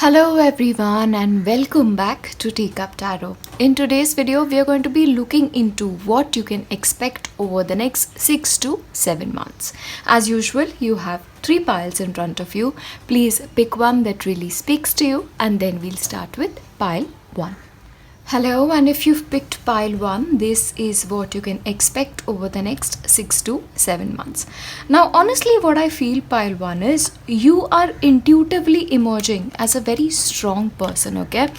Hello everyone and welcome back to Teacup Tarot. In today's video, we are going to be looking into what you can expect over the next 6 to 7 months. As usual, you have 3 piles in front of you. Please pick one that really speaks to you and then we'll start with pile 1. Hello, and if you've picked pile 1, this is what you can expect over the next 6 to 7 months. Now, honestly, what I feel pile 1 is you are intuitively emerging as a very strong person, okay?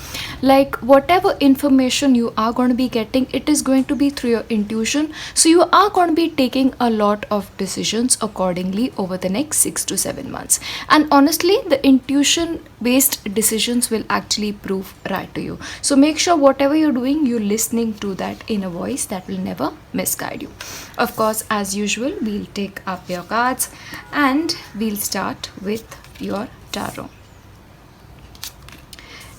Like whatever information you are going to be getting, it is going to be through your intuition. So you are going to be taking a lot of decisions accordingly over the next 6 to 7 months. And honestly, the intuition based decisions will actually prove right to you. So make sure whatever you're doing, you're listening to that inner voice that will never misguide you. Of course, as usual, we'll take up your cards and we'll start with your tarot.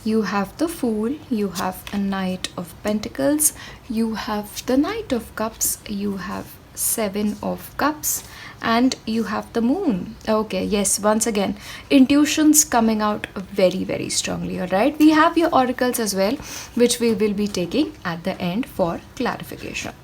You have the Fool, you have a Knight of Pentacles, you have the Knight of Cups, you have 7 of Cups, and you have the Moon. Okay, yes, once again, intuitions coming out very strongly. All right, we have your oracles as well, which we will be taking at the end for clarification.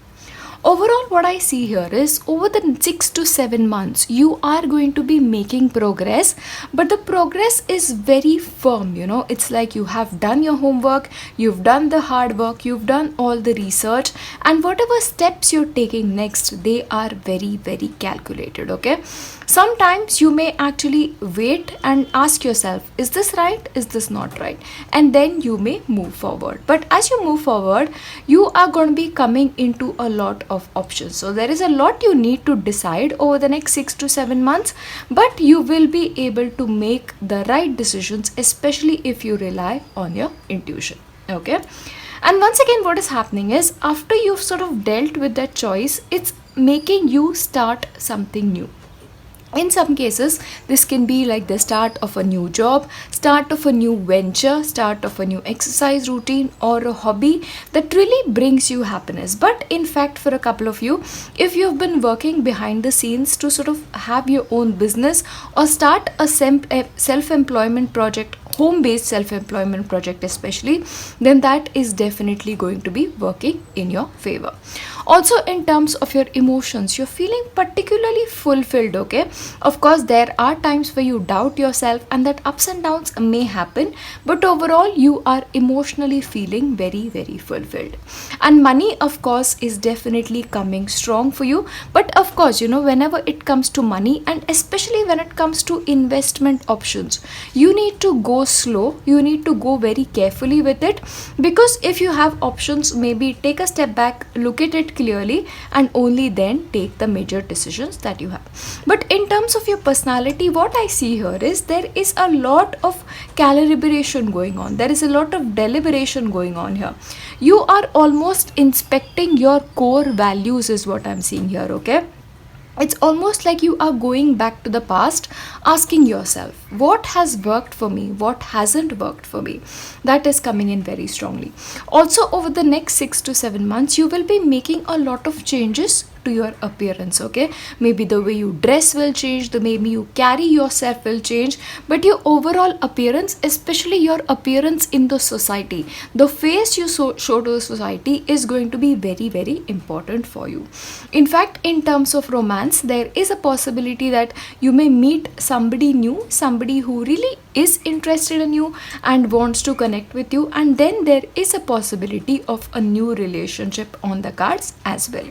Overall, what I see here is over the 6 to 7 months, you are going to be making progress, but the progress is very firm. It's like you have done your homework, you've done the hard work, you've done all the research, and whatever steps you're taking next, they are very calculated, okay? Sometimes you may actually wait and ask yourself, is this right? Is this not right? And then you may move forward. But as you move forward, you are going to be coming into a lot of options. So there is a lot you need to decide over the next 6 to 7 months, but you will be able to make the right decisions, especially if you rely on your intuition. Okay. And once again, what is happening is after you've sort of dealt with that choice, it's making you start something new. In some cases, this can be like the start of a new job, start of a new venture, start of a new exercise routine or a hobby that really brings you happiness. But in fact, for a couple of you, if you've been working behind the scenes to sort of have your own business or start a self-employment project, home-based self-employment project especially, then that is definitely going to be working in your favor. Also, in terms of your emotions, you're feeling particularly fulfilled, okay? Of course, there are times where you doubt yourself and that ups and downs may happen, but overall, you are emotionally feeling very fulfilled. And money, of course, is definitely coming strong for you. But of course, whenever it comes to money and especially when it comes to investment options, you need to go slow, you need to go very carefully with it, because if you have options, maybe take a step back, look at it clearly, and only then take the major decisions that you have. But in terms of your personality, what I see here is there is a lot of calibration going on, there is a lot of deliberation going on here. You are almost inspecting your core values is what I'm seeing here, okay? It's almost like you are going back to the past, asking yourself, what has worked for me? What hasn't worked for me? That is coming in very strongly. Also, over the next 6 to 7 months, you will be making a lot of changes to your appearance, okay? Maybe the way you dress will change, the way you carry yourself will change, but your overall appearance, especially your appearance in the society, the face you show to the society is going to be very important for you. In fact, in terms of romance, there is a possibility that you may meet somebody new, somebody who really is interested in you and wants to connect with you, and then there is a possibility of a new relationship on the cards as well.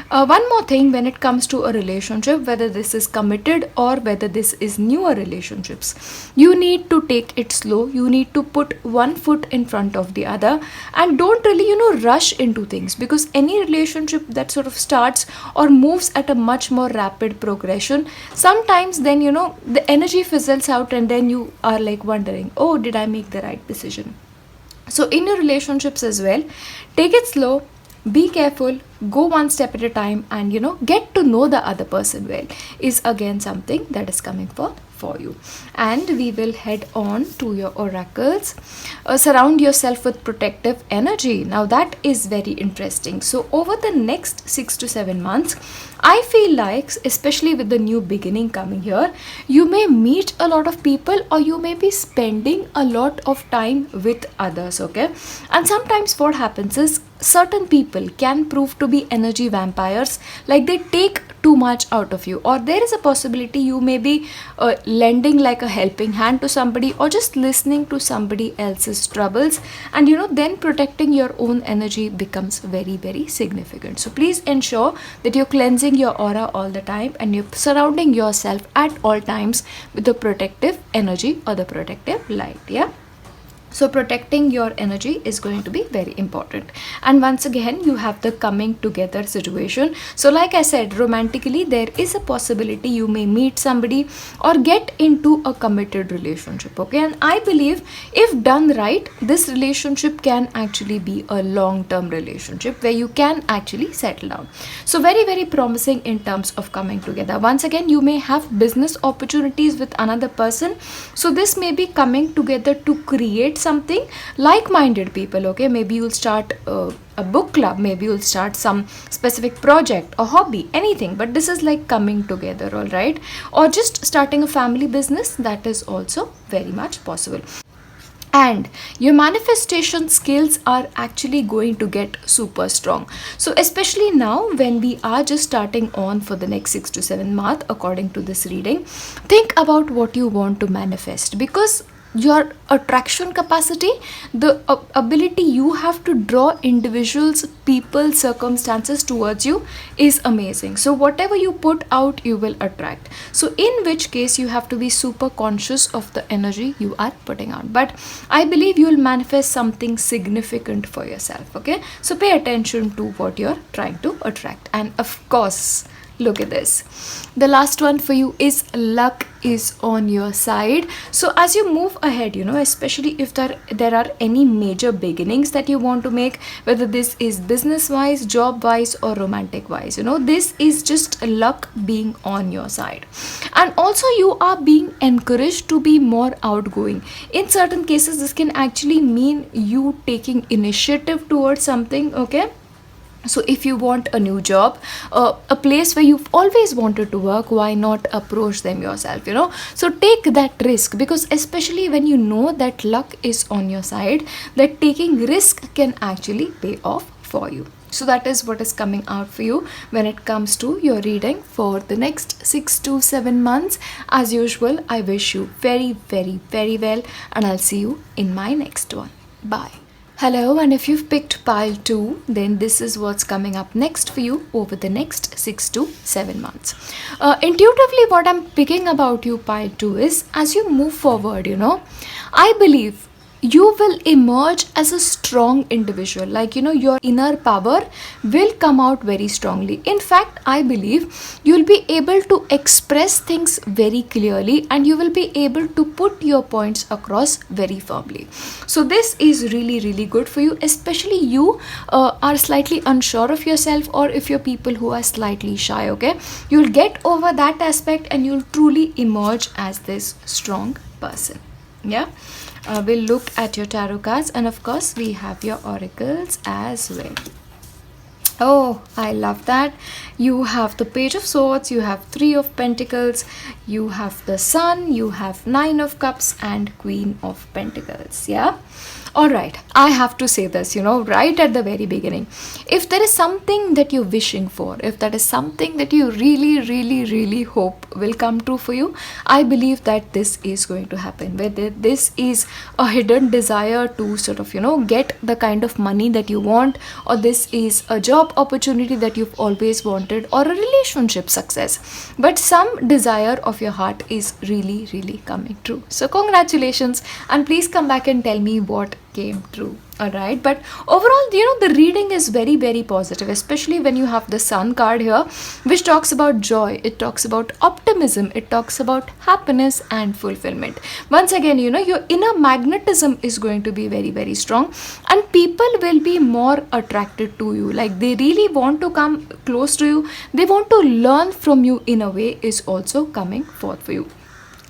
One more thing, when it comes to a relationship, whether this is committed or whether this is newer relationships, you need to take it slow. You need to put one foot in front of the other and don't really, rush into things, because any relationship that sort of starts or moves at a much more rapid progression, sometimes then, the energy fizzles out and then you are like wondering, oh, did I make the right decision? So in your relationships as well, take it slow. be careful, go one step at a time, and get to know the other person well is again something that is coming for you. And we will head on to your oracles. Surround yourself with protective energy. Now that is very interesting. So over the next 6 to 7 months, I feel like, especially with the new beginning coming here, you may meet a lot of people, or you may be spending a lot of time with others, okay? And sometimes what happens is certain people can prove to be energy vampires, like they take too much out of you, or there is a possibility you may be lending like a helping hand to somebody, or just listening to somebody else's troubles, and then protecting your own energy becomes very, very significant. So please ensure that you're cleansing your aura all the time, and you're surrounding yourself at all times with the protective energy or the protective light. Yeah, so protecting your energy is going to be very important. And once again, you have the coming together situation. So like I said, romantically, there is a possibility you may meet somebody or get into a committed relationship, okay? And I believe if done right, this relationship can actually be a long-term relationship where you can actually settle down. So very, very promising in terms of coming together. Once again, you may have business opportunities with another person. So this may be coming together to create something, like-minded people, okay? Maybe you'll start a book club, maybe you'll start some specific project, a hobby, anything, but this is like coming together, all right? Or just starting a family business, that is also very much possible. And your manifestation skills are actually going to get super strong. So especially now when we are just starting on for the next 6 to 7 months, according to this reading, think about what you want to manifest, because your attraction capacity, the ability you have to draw individuals, people, circumstances towards you is amazing. So whatever you put out, you will attract. So in which case you have to be super conscious of the energy you are putting out. But I believe you will manifest something significant for yourself, okay? So pay attention to what you're trying to attract. And of course, look at this. The last one for you is luck is on your side. So as you move ahead, especially if there are any major beginnings that you want to make, whether this is business wise, job wise, or romantic wise, this is just luck being on your side. And also you are being encouraged to be more outgoing. In certain cases, this can actually mean you taking initiative towards something, okay? So if you want a new job, a place where you've always wanted to work, why not approach them yourself, So take that risk, because especially when you know that luck is on your side, that taking risk can actually pay off for you. So that is what is coming out for you when it comes to your reading for the next 6 to 7 months. As usual, I wish you very, very, very well, and I'll see you in my next one. Bye. Hello, and if you've picked pile 2, then this is what's coming up next for you over the next 6 to 7 months. Intuitively, what I'm picking about you, pile 2, is as you move forward, I believe you will emerge as a strong individual. Like, your inner power will come out very strongly. In fact, I believe you'll be able to express things very clearly, and you will be able to put your points across very firmly. So this is really, really good for you, especially you are slightly unsure of yourself, or if you're people who are slightly shy, okay? You'll get over that aspect, and you'll truly emerge as this strong person. Yeah. We'll look at your tarot cards, and of course we have your oracles as well. Oh, I love that. You have the Page of Swords, you have 3 of Pentacles, you have the Sun, you have 9 of Cups, and Queen of Pentacles. Yeah. Alright, I have to say this, right at the very beginning. If there is something that you're wishing for, if that is something that you really, really, really hope will come true for you, I believe that this is going to happen. Whether this is a hidden desire to sort of, get the kind of money that you want, or this is a job opportunity that you've always wanted, or a relationship success. But some desire of your heart is really, really coming true. So congratulations, and please come back and tell me what came true. All right, but overall, the reading is very, very positive, especially when you have the sun card here, which talks about joy, it talks about optimism, it talks about happiness and fulfillment. Once again, your inner magnetism is going to be very, very strong, and people will be more attracted to you. Like, they really want to come close to you, they want to learn from you in a way, is also coming forth for you.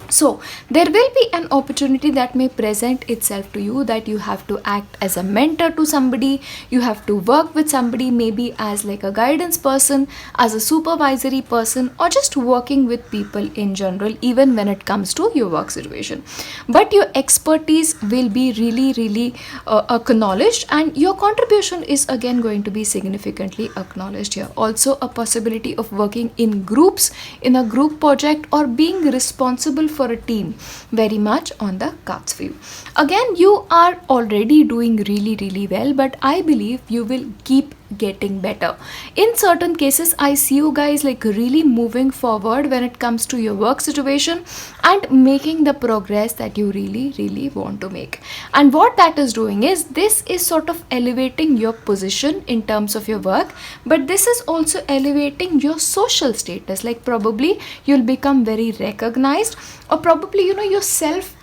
So there will be an opportunity that may present itself to you, that you have to act as a mentor to somebody, you have to work with somebody, maybe as like a guidance person, as a supervisory person, or just working with people in general, even when it comes to your work situation. But your expertise will be really, really acknowledged, and your contribution is again going to be significantly acknowledged here. Also a possibility of working in groups, in a group project, or being responsible for a team, very much on the cards for you. Again, you are already doing really, really well, but I believe you will keep getting better. In certain cases, I see you guys like really moving forward when it comes to your work situation and making the progress that you really, really want to make. And what that is doing is, this is sort of elevating your position in terms of your work, but this is also elevating your social status. Like, probably you'll become very recognized, or probably your self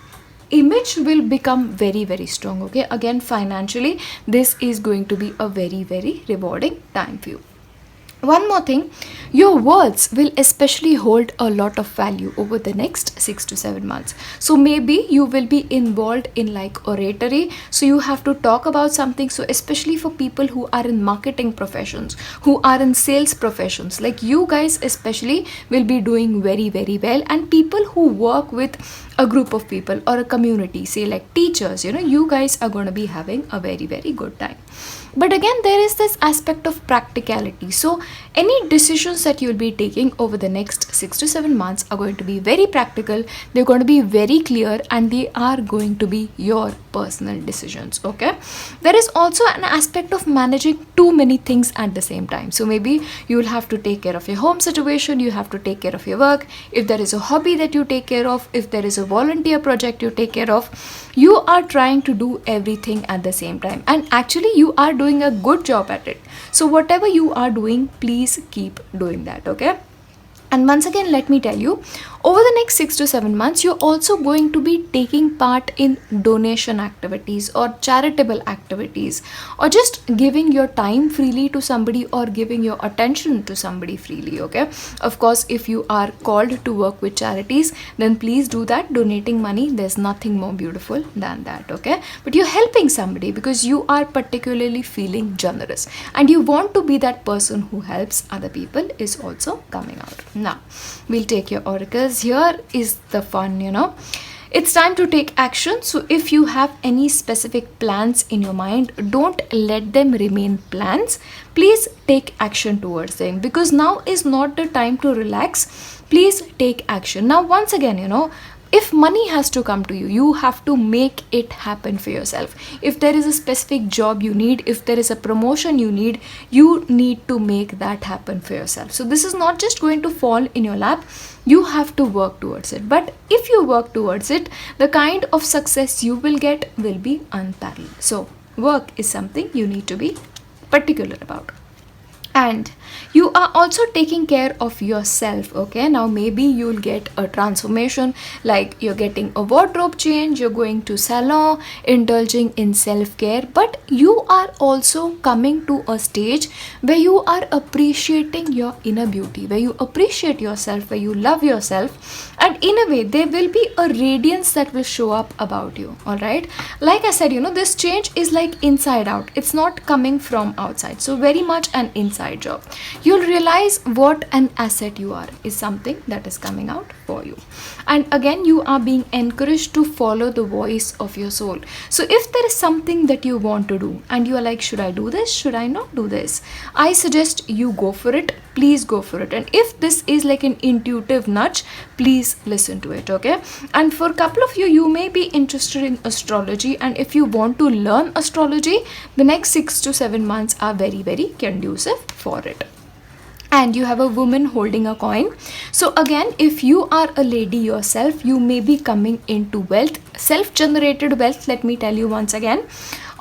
image will become very, very strong. Okay, again, financially, this is going to be a very, very rewarding time for you. One more thing, your words will especially hold a lot of value over the next 6 to 7 months. So maybe you will be involved in like oratory, so you have to talk about something. So especially for people who are in marketing professions, who are in sales professions, like you guys especially will be doing very, very well. And people who work with a group of people or a community, say like teachers, you guys are going to be having a very, very good time. But again, there is this aspect of practicality. So any decisions that you'll be taking over the next 6 to 7 months are going to be very practical, they're going to be very clear, and they are going to be your personal decisions. Okay, there is also an aspect of managing too many things at the same time. So maybe you will have to take care of your home situation, you have to take care of your work, if there is a hobby that you take care of, if there is a volunteer project you take care of, you are trying to do everything at the same time, and actually you are doing a good job at it. So whatever you are doing, please keep doing that. Okay, and once again, let me tell you, over the next 6 to 7 months, you're also going to be taking part in donation activities or charitable activities, or just giving your time freely to somebody, or giving your attention to somebody freely. Okay, of course, if you are called to work with charities, then please do that. Donating money, there's nothing more beautiful than that. Okay, but you're helping somebody because you are particularly feeling generous, and you want to be that person who helps other people, is also coming out. Now we'll take your oracles. Here is the fun. It's time to take action. So if you have any specific plans in your mind, don't let them remain plans. Please take action towards them, because now is not the time to relax. Please take action. Now once again, if money has to come to you, you have to make it happen for yourself. If there is a specific job you need, if there is a promotion you need to make that happen for yourself. So this is not just going to fall in your lap, you have to work towards it. But if you work towards it, the kind of success you will get will be unparalleled. So work is something you need to be particular about. And you are also taking care of yourself. Okay, now maybe you'll get a transformation, like you're getting a wardrobe change, you're going to salon, indulging in self-care, but you are also coming to a stage where you are appreciating your inner beauty, where you appreciate yourself, where you love yourself, and in a way there will be a radiance that will show up about you. All right, like I said, this change is like inside out, it's not coming from outside. So very much an inside job. You'll realize what an asset you are, is something that is coming out for you. And again, you are being encouraged to follow the voice of your soul. So if there is something that you want to do and you are like, should I do this, should I not do this, I suggest you go for it. Please go for it. And if this is like an intuitive nudge, please listen to it. Okay, and for a couple of you, you may be interested in astrology, and if you want to learn astrology, the next 6 to 7 months are very, very conducive for it. And you have a woman holding a coin. So again, if you are a lady yourself, you may be coming into wealth, self-generated wealth. Let me tell you once again,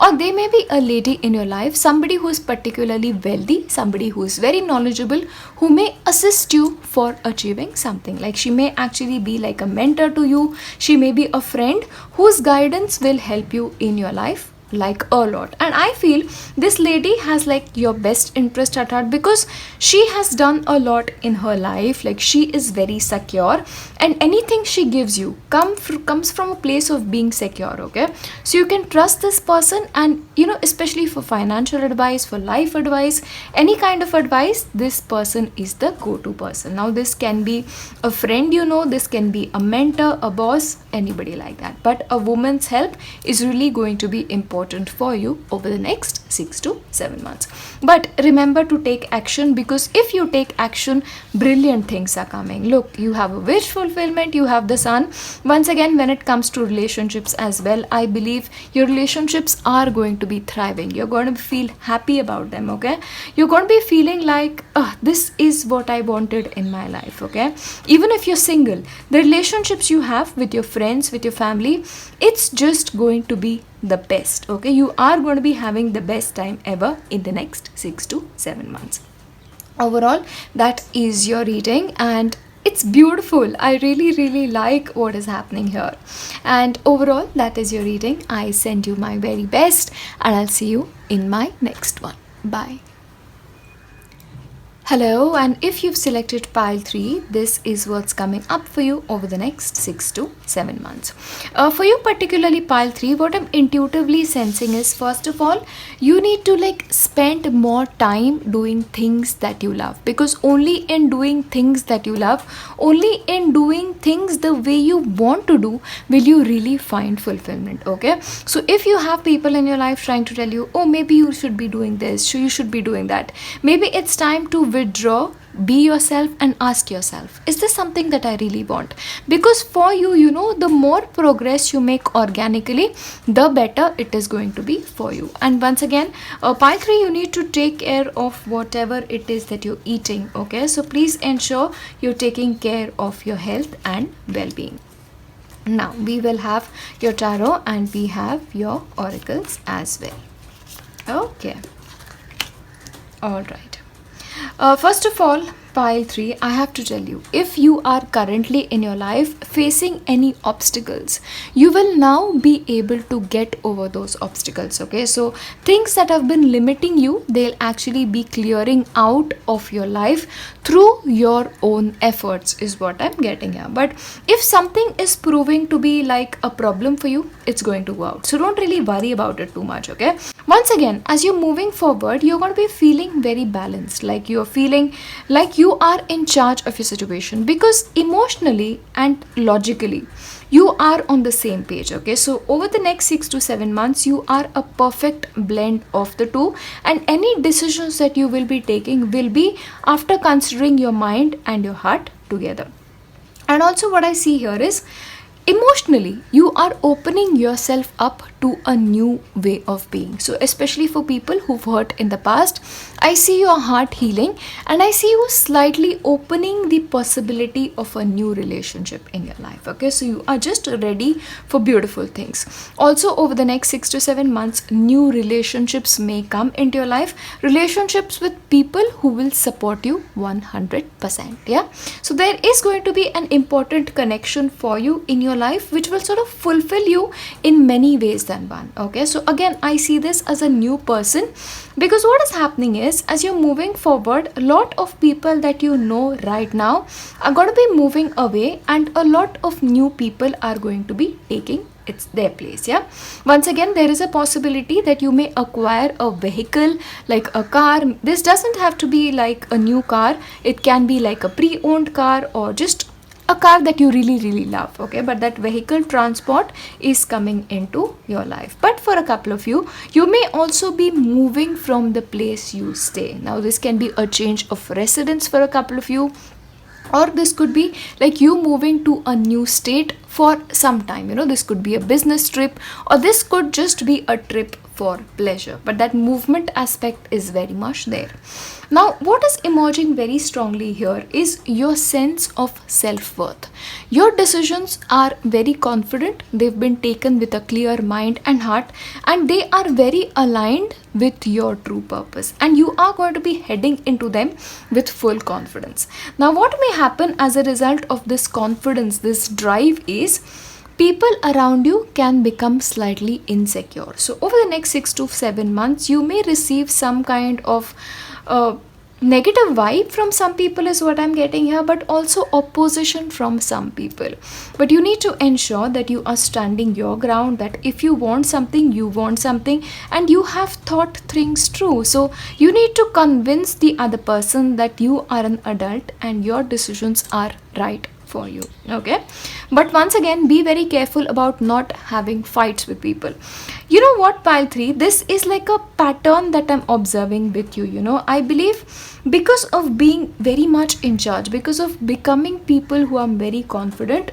Or they may be a lady in your life, somebody who is particularly wealthy, somebody who is very knowledgeable, who may assist you for achieving something. Like she may actually be like a mentor to you, she may be a friend whose guidance will help you in your life like a lot. And I feel this lady has like your best interest at heart, because she has done a lot in her life. Like she is very secure, and anything she gives you comes from a place of being secure. Okay, so you can trust this person, and especially for financial advice, for life advice, any kind of advice, this person is the go-to person. Now this can be a friend, this can be a mentor, a boss, anybody like that, but a woman's help is really going to be important for you over the next 6 to 7 months. But remember to take action, because if you take action, brilliant things are coming. Look, you have a wish fulfillment, you have the sun. Once again, when it comes to relationships as well, I believe your relationships are going to be thriving. You're going to feel happy about them. Okay, you're going to be feeling like, this is what I wanted in my life. Okay, even if you're single, the relationships you have with your friends, with your family, it's just going to be the best. Okay, you are going to be having the best time ever in the next 6 to 7 months. Overall, that is your reading, and it's beautiful. I really like what is happening here. And overall, that is your reading. I send you my very best, and I'll see you in my next one. Bye. Hello, and if you've selected pile 3, this is what's coming up for you over the next 6 to 7 months. For you particularly pile 3, what I'm intuitively sensing is, first of all, you need to spend more time doing things that you love, because only in doing things that you love, only in doing things the way you want to do, will you really find fulfillment. Okay, so if you have people in your life trying to tell you, oh, maybe you should be doing this, so you should be doing that, maybe it's time to withdraw, be yourself, and ask yourself, is this something that I really want? Because for you, the more progress you make organically, the better it is going to be for you. And once again, pile 3, you need to take care of whatever it is that you're eating. Okay, so please ensure you're taking care of your health and well-being. Now we will have your tarot, and we have your oracles as well. Okay, all right. First of all, pile 3, I have to tell you, if you are currently in your life facing any obstacles, you will now be able to get over those obstacles. Okay, so things that have been limiting you, they'll actually be clearing out of your life through your own efforts, is what I'm getting here. But if something is proving to be like a problem for you, it's going to go out. So don't really worry about it too much. Okay, once again, as you're moving forward, you're going to be feeling very balanced, like you're feeling like you are in charge of your situation, because emotionally and logically you are on the same page. Okay, so over the next 6 to 7 months, you are a perfect blend of the two, and any decisions that you will be taking will be after considering your mind and your heart together. And also what I see here is, emotionally you are opening yourself up to a new way of being. So especially for people who've hurt in the past, I see your heart healing, and I see you slightly opening the possibility of a new relationship in your life. Okay, so you are just ready for beautiful things. Also over the next 6 to 7 months, new relationships may come into your life, relationships with people who will support you 100%. Yeah, so there is going to be an important connection for you in your life, which will sort of fulfill you in many ways than one. Okay, so again, I see this as a new person, because what is happening is, as you're moving forward, a lot of people that you know right now are going to be moving away, and a lot of new people are going to be taking their place. Yeah, once again, there is a possibility that you may acquire a vehicle, like a car. This doesn't have to be like a new car, it can be like a pre-owned car, or just a car that you really love. Okay, but that vehicle transport is coming into your life. But for a couple of you, you may also be moving from the place you stay. Now this can be a change of residence for a couple of you, or this could be like you moving to a new state for some time. This could be a business trip, or this could just be a trip for pleasure, but that movement aspect is very much there. Now, what is emerging very strongly here is your sense of self-worth. Your decisions are very confident, they've been taken with a clear mind and heart, and they are very aligned with your true purpose, and you are going to be heading into them with full confidence. Now, what may happen as a result of this confidence, this drive, is people around you can become slightly insecure. So over the next 6 to 7 months, you may receive some kind of negative vibe from some people, is what I'm getting here, but also opposition from some people. But you need to ensure that you are standing your ground, that if you want something, you want something, and you have thought things through. So you need to convince the other person that you are an adult and your decisions are right for you. Okay, but once again, be very careful about not having fights with people. You know what, pile 3, this is like a pattern that I'm observing with you. You know, I believe because of being very much in charge, because of becoming people who are very confident,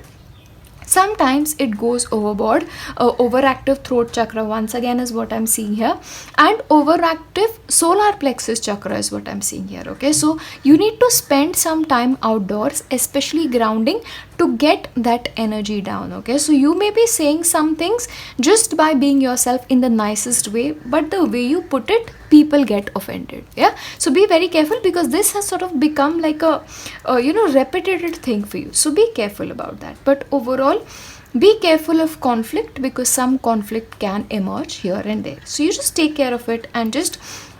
sometimes it goes overboard. Overactive throat chakra once again is what I'm seeing here, and overactive solar plexus chakra is what I'm seeing here. Okay, so you need to spend some time outdoors, especially grounding, to get that energy down. Okay, so you may be saying some things just by being yourself in the nicest way, but the way you put it, people get offended. Yeah, so be very careful, because this has sort of become like a repetitive thing for you. So be careful about that. But overall, be careful of conflict, because some conflict can emerge here and there. So you just take care of it and just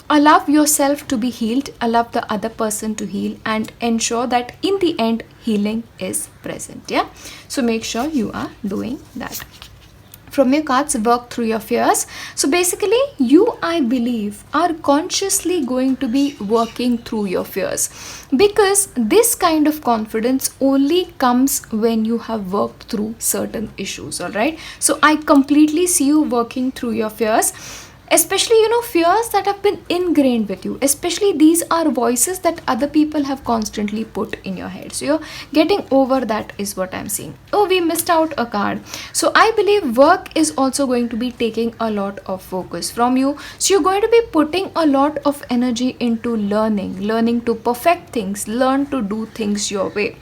allow yourself to be healed, allow the other person to heal, and ensure that in the end healing is present. Yeah, so make sure you are doing that. From your cards, work through your fears. So basically, you, I believe, are consciously going to be working through your fears, because this kind of confidence only comes when you have worked through certain issues. All right, so I completely see you working through your fears, especially fears that have been ingrained with you. Especially these are voices that other people have constantly put in your head, so you're getting over that is what I'm seeing. Oh, we missed out a card. So I believe work is also going to be taking a lot of focus from you, so you're going to be putting a lot of energy into learning to perfect things, learn to do things your way.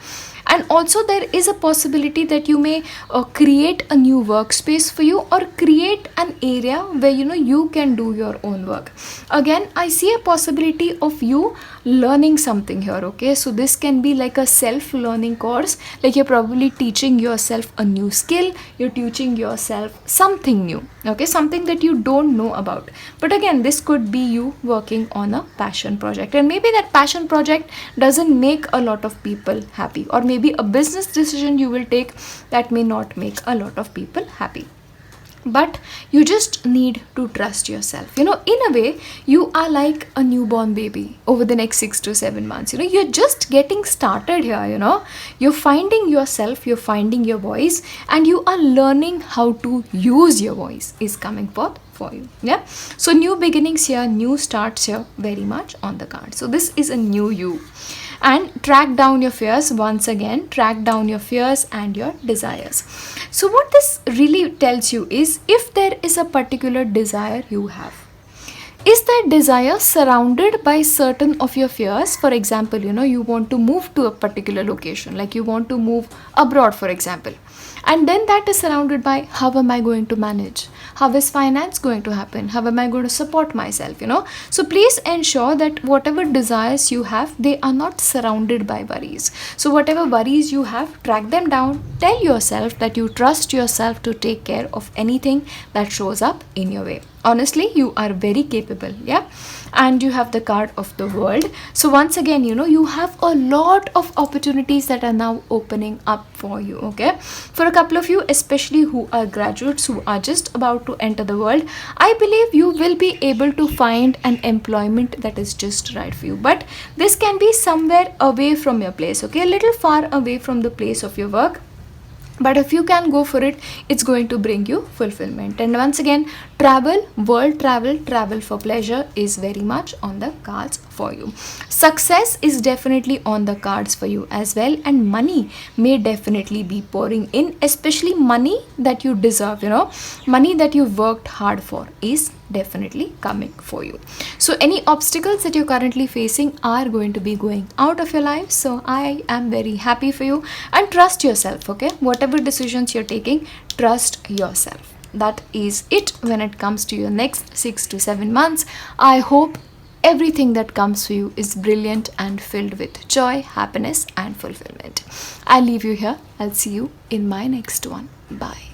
And also there is a possibility that you may create a new workspace for you, or create an area where you can do your own work. Again, I see a possibility of you learning something here. Okay, so this can be like a self-learning course, like you're probably teaching yourself a new skill, you're teaching yourself something new. Okay, something that you don't know about. But again, this could be you working on a passion project, and maybe that passion project doesn't make a lot of people happy, or maybe a business decision you will take that may not make a lot of people happy. But you just need to trust yourself. In a way, you are like a newborn baby over the next 6 to 7 months. You're just getting started here. You're finding yourself, you're finding your voice, and you are learning how to use your voice is coming forth for you. Yeah, so new beginnings here, new starts here, very much on the card. So this is a new you. And track down your fears. Once again, track down your fears and your desires. So what this really tells you is, if there is a particular desire you have, is that desire surrounded by certain of your fears? For example, you want to move to a particular location, like you want to move abroad, for example, and then that is surrounded by, how am I going to manage? How is finance going to happen? How am I going to support myself? So please ensure that whatever desires you have, they are not surrounded by worries. So whatever worries you have, track them down. Tell yourself that you trust yourself to take care of anything that shows up in your way. Honestly, you are very capable. Yeah, and you have the card of the world. So once again, you have a lot of opportunities that are now opening up for you. Okay, for a couple of you, especially who are graduates, who are just about to enter the world, I believe you will be able to find an employment that is just right for you. But this can be somewhere away from your place. Okay, a little far away from the place of your work. But if you can go for it, it's going to bring you fulfillment. And once again, Travel, world travel, travel for pleasure is very much on the cards for you. Success is definitely on the cards for you as well, and money may definitely be pouring in, especially money that you deserve, money that you worked hard for is definitely coming for you. So any obstacles that you're currently facing are going to be going out of your life. So I am very happy for you, and trust yourself, okay? Whatever decisions you're taking, trust yourself. That is it when it comes to your next 6 to 7 months. I hope everything that comes for you is brilliant and filled with joy, happiness, and fulfillment. I'll leave you here. I'll see you in my next one. Bye.